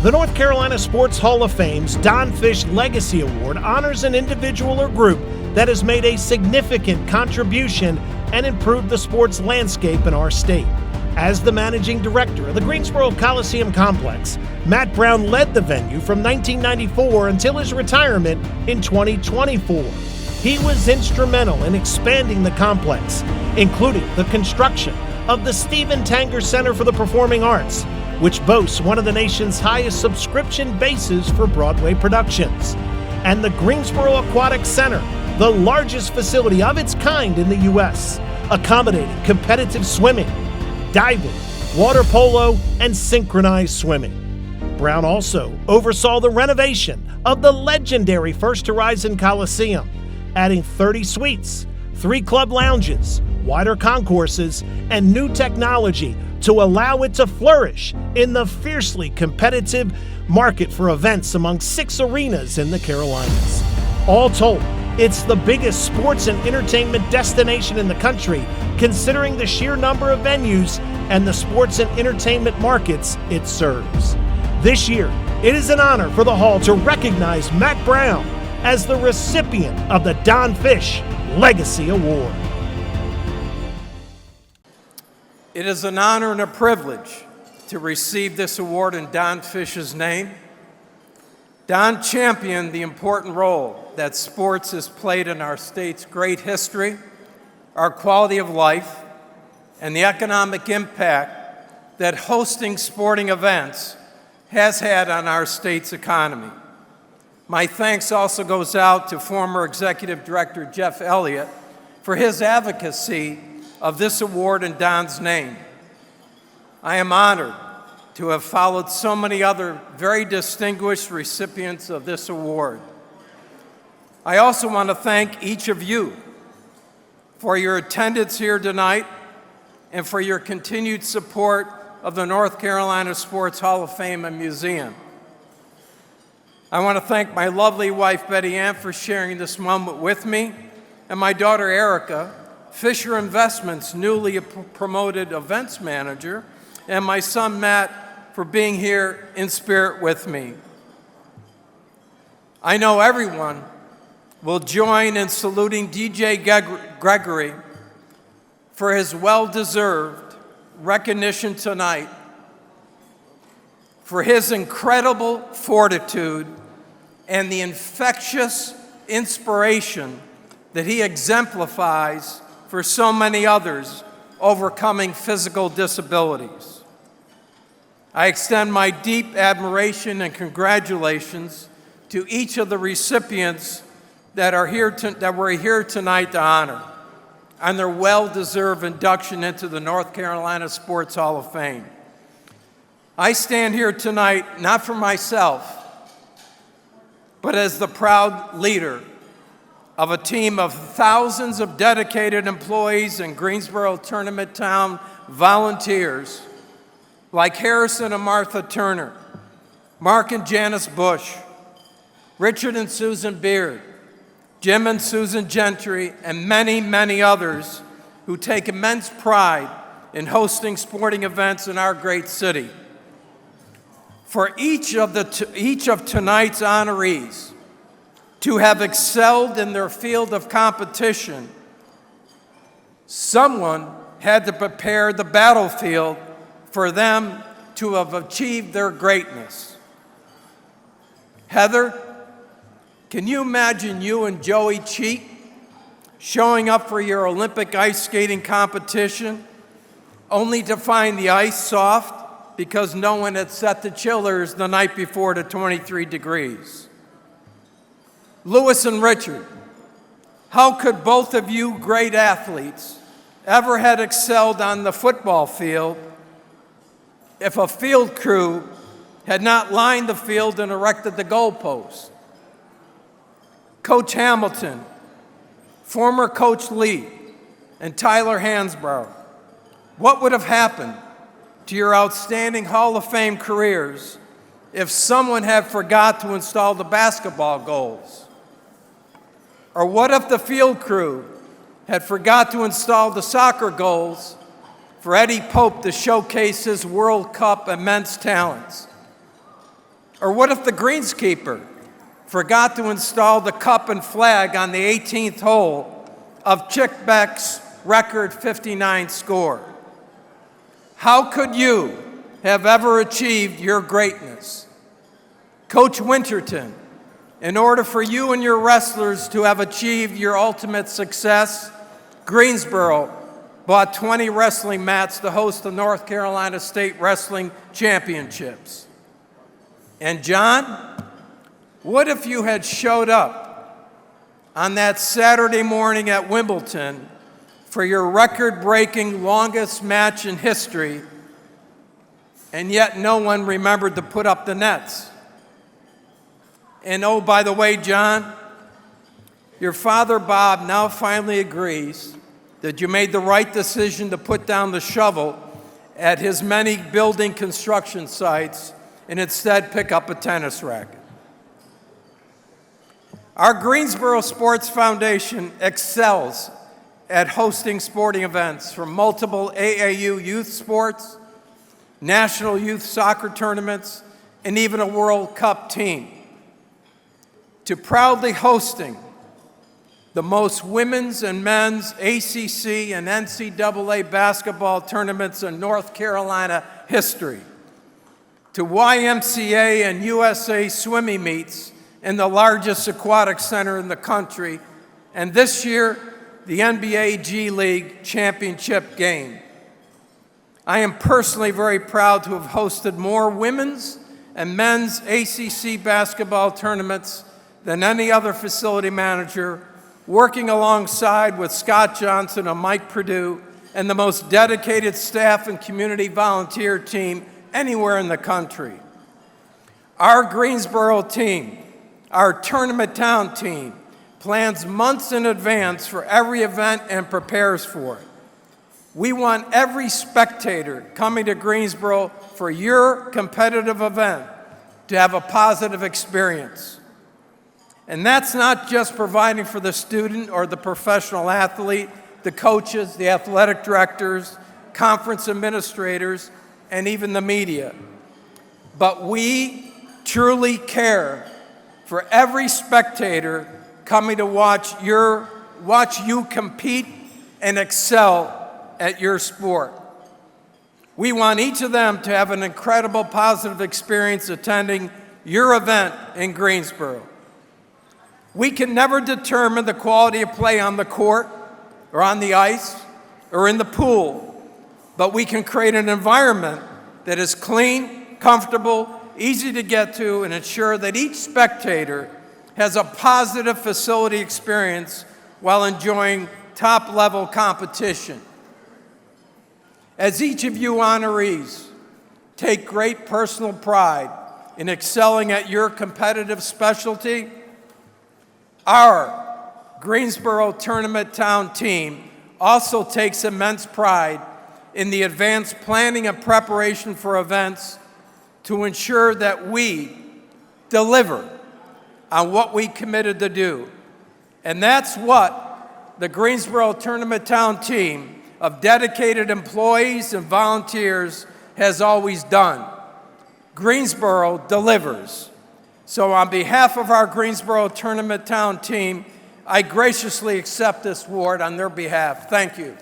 The North Carolina Sports Hall of Fame's Don Fish Legacy Award honors an individual or group that has made a significant contribution and improved the sports landscape in our state. As the managing director of the Greensboro Coliseum Complex, Matt Brown led the venue from 1994 until his retirement in 2024. He was instrumental in expanding the complex, including the construction of the Stephen Tanger Center for the Performing Arts, which boasts one of the nation's highest subscription bases for Broadway productions, and the Greensboro Aquatic Center, the largest facility of its kind in the U.S., accommodating competitive swimming, diving, water polo, and synchronized swimming. Brown also oversaw the renovation of the legendary First Horizon Coliseum, adding 30 suites, 3 club lounges, wider concourses, and new technology to allow it to flourish in the fiercely competitive market for events among 6 arenas in the Carolinas. All told, it's the biggest sports and entertainment destination in the country, considering the sheer number of venues and the sports and entertainment markets it serves. This year, it is an honor for the Hall to recognize Matt Brown as the recipient of the Don Fish Legacy Award. It is an honor and a privilege to receive this award in Don Fish's name. Don championed the important role that sports has played in our state's great history, our quality of life, and the economic impact that hosting sporting events has had on our state's economy. My thanks also goes out to former Executive Director Jeff Elliott for his advocacy of this award in Don's name. I am honored to have followed so many other very distinguished recipients of this award. I also want to thank each of you for your attendance here tonight and for your continued support of the North Carolina Sports Hall of Fame and Museum. I want to thank my lovely wife, Betty Ann, for sharing this moment with me, and my daughter, Erica, Fisher Investments' newly promoted events manager, and my son, Matt, for being here in spirit with me. I know everyone will join in saluting DJ Gregory for his well-deserved recognition tonight, for his incredible fortitude and the infectious inspiration that he exemplifies for so many others overcoming physical disabilities. I extend my deep admiration and congratulations to each of the recipients that were here tonight to honor on their well-deserved induction into the North Carolina Sports Hall of Fame. I stand here tonight not for myself, but as the proud leader of a team of thousands of dedicated employees and Greensboro Tournament Town volunteers like Harrison and Martha Turner, Mark and Janice Bush, Richard and Susan Beard, Jim and Susan Gentry, and many, many others who take immense pride in hosting sporting events in our great city. For each of tonight's honorees to have excelled in their field of competition, someone had to prepare the battlefield for them to have achieved their greatness. Heather, can you imagine you and Joey Cheek showing up for your Olympic ice skating competition only to find the ice soft because no one had set the chillers the night before to 23 degrees? Lewis and Richard, how could both of you great athletes ever had excelled on the football field if a field crew had not lined the field and erected the goalposts? Coach Hamilton, former Coach Lee, and Tyler Hansbrough, what would have happened to your outstanding Hall of Fame careers if someone had forgot to install the basketball goals? Or what if the field crew had forgot to install the soccer goals for Eddie Pope to showcase his World Cup immense talents? Or what if the greenskeeper forgot to install the cup and flag on the 18th hole of Chick Beck's record 59 score? How could you have ever achieved your greatness? Coach Winterton, in order for you and your wrestlers to have achieved your ultimate success, Greensboro bought 20 wrestling mats to host the North Carolina State Wrestling Championships. And John, what if you had showed up on that Saturday morning at Wimbledon for your record-breaking longest match in history, and yet no one remembered to put up the nets? And oh, by the way, John, your father, Bob, now finally agrees that you made the right decision to put down the shovel at his many building construction sites and instead pick up a tennis racket. Our Greensboro Sports Foundation excels at hosting sporting events from multiple AAU youth sports, national youth soccer tournaments, and even a World Cup team, to proudly hosting the most women's and men's ACC and NCAA basketball tournaments in North Carolina history, to YMCA and USA swimming meets in the largest aquatic center in the country, and this year, the NBA G League championship game. I am personally very proud to have hosted more women's and men's ACC basketball tournaments than any other facility manager, working alongside with Scott Johnson and Mike Perdue and the most dedicated staff and community volunteer team anywhere in the country. Our Greensboro team, our Tournament Town team, plans months in advance for every event and prepares for it. We want every spectator coming to Greensboro for your competitive event to have a positive experience. And that's not just providing for the student or the professional athlete, the coaches, the athletic directors, conference administrators, and even the media. But we truly care for every spectator coming to watch you compete and excel at your sport. We want each of them to have an incredible positive experience attending your event in Greensboro. We can never determine the quality of play on the court or on the ice or in the pool, but we can create an environment that is clean, comfortable, easy to get to, and ensure that each spectator has a positive facility experience while enjoying top-level competition. As each of you honorees take great personal pride in excelling at your competitive specialty, our Greensboro Tournament Town team also takes immense pride in the advanced planning and preparation for events to ensure that we deliver on what we committed to do. And that's what the Greensboro Tournament Town team of dedicated employees and volunteers has always done. Greensboro delivers. So on behalf of our Greensboro Tournament Town team, I graciously accept this award on their behalf. Thank you.